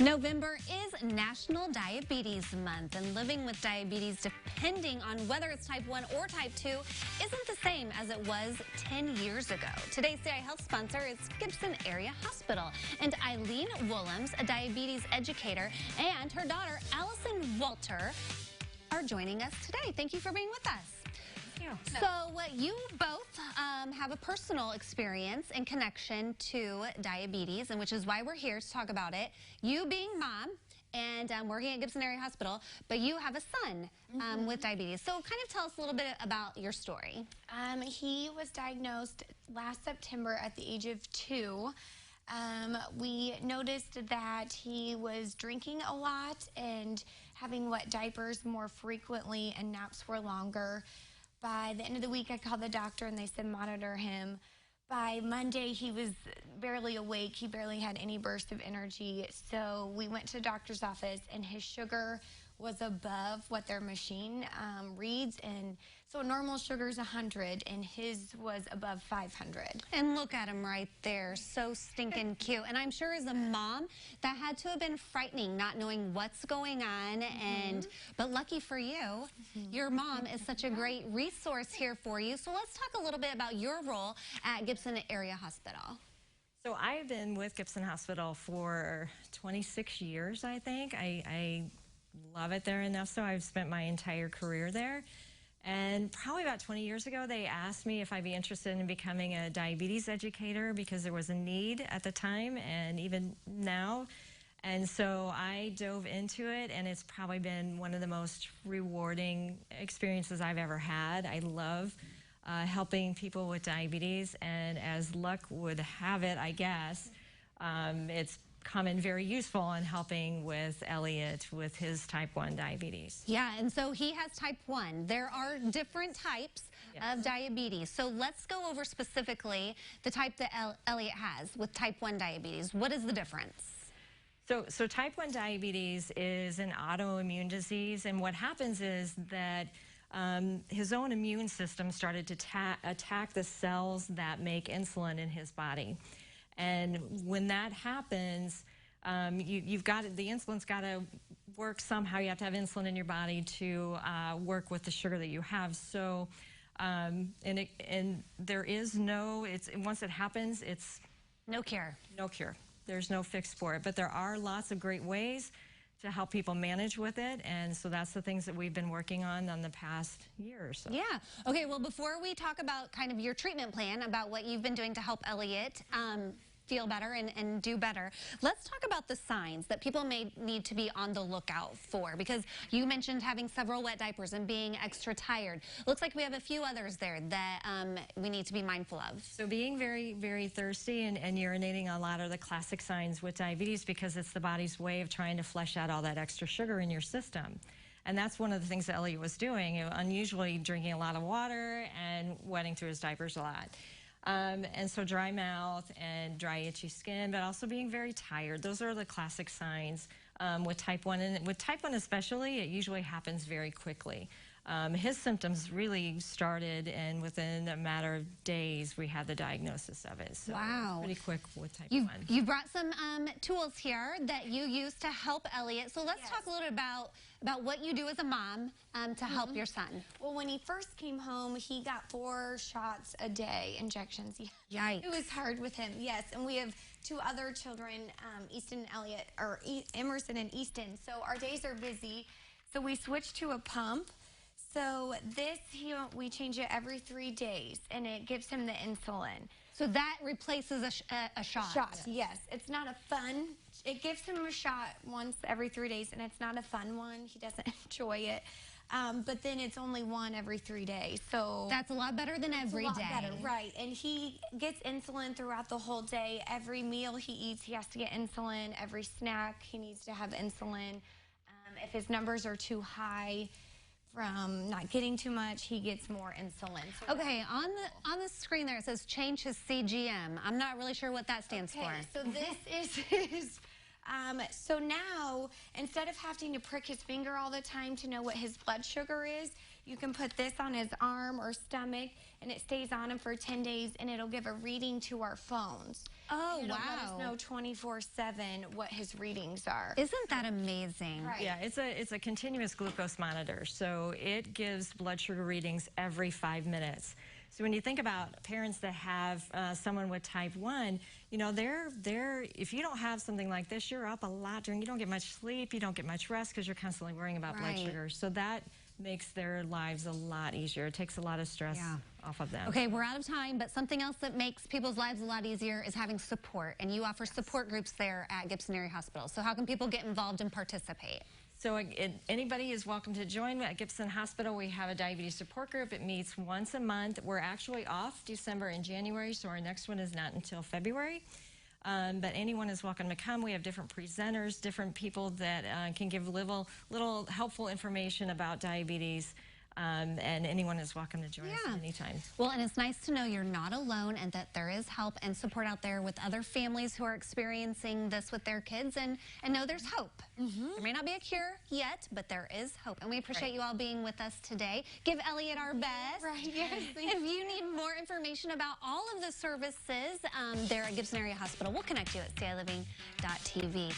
November is National Diabetes Month, and living with diabetes, depending on whether it's type 1 or type 2, isn't the same as it was 10 years ago. Today's CIHEALTH sponsor is Gibson Area Hospital, and Eileen Woolams, a diabetes educator, and her daughter, Allison Walter, are joining us today. Thank you for being with us. So you both have a personal experience and connection to diabetes, and which is why we're here to talk about it. You being mom and working at Gibson Area Hospital, but you have a son with diabetes. So kind of tell us a little bit about your story. He was diagnosed last September at the age of 2. We noticed that he was drinking a lot and having wet diapers more frequently, and naps were longer. By the end of the week, I called the doctor and they said monitor him. By Monday, he was barely awake. He barely had any burst of energy. So we went to the doctor's office, and his sugar was above what their machine reads. And so normal sugar is 100, and his was above 500. And look at him right there, so stinking cute. And I'm sure as a mom, that had to have been frightening, not knowing what's going on. But lucky for you, your mom is such a great resource here for you. So let's talk a little bit about your role at Gibson Area Hospital. So I've been with Gibson Hospital for 26 years, I think. I love it there enough, so I've spent my entire career there. And probably about 20 years ago, they asked me if I'd be interested in becoming a diabetes educator because there was a need at the time and even now. And so I dove into it, and it's probably been one of the most rewarding experiences I've ever had. I love helping people with diabetes, and as luck would have it, I guess, it's come in very useful in helping with Elliott with his type 1 diabetes. Yeah, and so he has type 1. There are different types of diabetes. So let's go over specifically the type that Elliott has with type 1 diabetes. What is the difference? So type 1 diabetes is an autoimmune disease, and what happens is that his own immune system started to attack the cells that make insulin in his body. And when that happens, the insulin's got to work somehow. You have to have insulin in your body to work with the sugar that you have. So, and there is no, once it happens, it's no cure. No cure. There's no fix for it. But there are lots of great ways to help people manage with it, and so that's the things that we've been working on the past year or so. Yeah. Okay, well, before we talk about kind of your treatment plan, about what you've been doing to help Elliott feel better and do better, let's talk about the signs that people may need to be on the lookout for, because you mentioned having several wet diapers and being extra tired. Looks like we have a few others there that we need to be mindful of. So being very, very thirsty and urinating a lot are the classic signs with diabetes, because it's the body's way of trying to flush out all that extra sugar in your system. And that's one of the things that Elliott was doing, unusually drinking a lot of water and wetting through his diapers a lot. And so dry mouth and dry, itchy skin, but also being very tired. Those are the classic signs with type 1. And with type 1 especially, it usually happens very quickly. His symptoms really started, and within a matter of days, we had the diagnosis of it. So wow. Pretty quick with type 1. You brought some tools here that you use to help Elliott. So let's talk a little bit about what you do as a mom to help your son. Well, when he first came home, he got 4 shots a day, injections. Yikes. It was hard with him, yes. And we have 2 other children, Easton and Elliott, or Emerson and Easton. So our days are busy. So we switched to a pump. So this, we change it every 3 days, and it gives him the insulin. So that replaces a shot? Yes. It's not a fun, it gives him a shot once every 3 days, and it's not a fun one. He doesn't enjoy it. But then it's only 1 every 3 days. So that's a lot better than every day. It's a lot better, right. And he gets insulin throughout the whole day. Every meal he eats, he has to get insulin. Every snack, he needs to have insulin. If his numbers are too high from not getting too much, he gets more insulin. So okay, on the screen there it says change his CGM. I'm not really sure what that stands for. So this is his, so now, instead of having to prick his finger all the time to know what his blood sugar is, you can put this on his arm or stomach, and it stays on him for 10 days, and it'll give a reading to our phones. Oh, It'll let us wow. know 24/7 what his readings are. Isn't that amazing? Right. Yeah, it's a continuous glucose monitor, so it gives blood sugar readings every 5 minutes. So when you think about parents that have someone with type 1, you know, if you don't have something like this, you're up a lot you don't get much sleep, you don't get much rest because you're constantly worrying about blood sugar. So that makes their lives a lot easier. It takes a lot of stress off of them. Okay, we're out of time, but something else that makes people's lives a lot easier is having support, and you offer support groups there at Gibson Area Hospital. So how can people get involved and participate? So anybody is welcome to join. At Gibson Hospital, we have a diabetes support group. It meets once a month. We're actually off December and January, so our next one is not until February. But anyone is welcome to come. We have different presenters, different people that can give little helpful information about diabetes. And anyone is welcome to join us at any time. Well, and it's nice to know you're not alone and that there is help and support out there with other families who are experiencing this with their kids, and know there's hope. There may not be a cure yet, but there is hope. And we appreciate you all being with us today. Give Elliott our best. Right, yes. If you need more information about all of the services there at Gibson Area Hospital, we'll connect you at CILiving.tv.